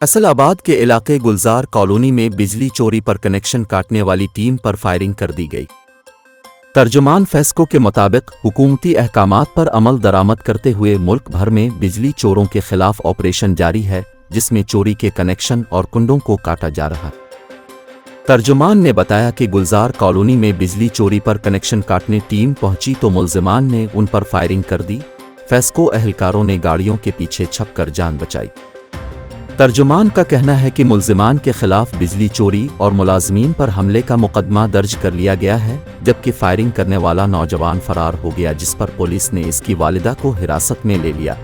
असलाबाद के इलाके गुलजार कॉलोनी में बिजली चोरी पर कनेक्शन काटने वाली टीम पर फायरिंग कर दी गई। तर्जुमान फेस्को के मुताबिक हुकूमती अहकामात पर अमल दरामद करते हुए मुल्क भर में बिजली चोरों के खिलाफ ऑपरेशन जारी है, जिसमें चोरी के कनेक्शन और कुंडों को काटा जा रहा है। तर्जुमान ने बताया कि गुलजार कॉलोनी में बिजली चोरी पर कनेक्शन काटने टीम पहुंची तो मुल्जिमान ने उन पर फायरिंग कर दी। फेस्को अहलकारों ने गाड़ियों के पीछे छपकर जान बचाई। तर्जुमान का कहना है कि मुल्जिमान के खिलाफ बिजली चोरी और मुलाजमीन पर हमले का मुकदमा दर्ज कर लिया गया है, जबकि फायरिंग करने वाला नौजवान फरार हो गया, जिस पर पुलिस ने इसकी वालिदा को हिरासत में ले लिया।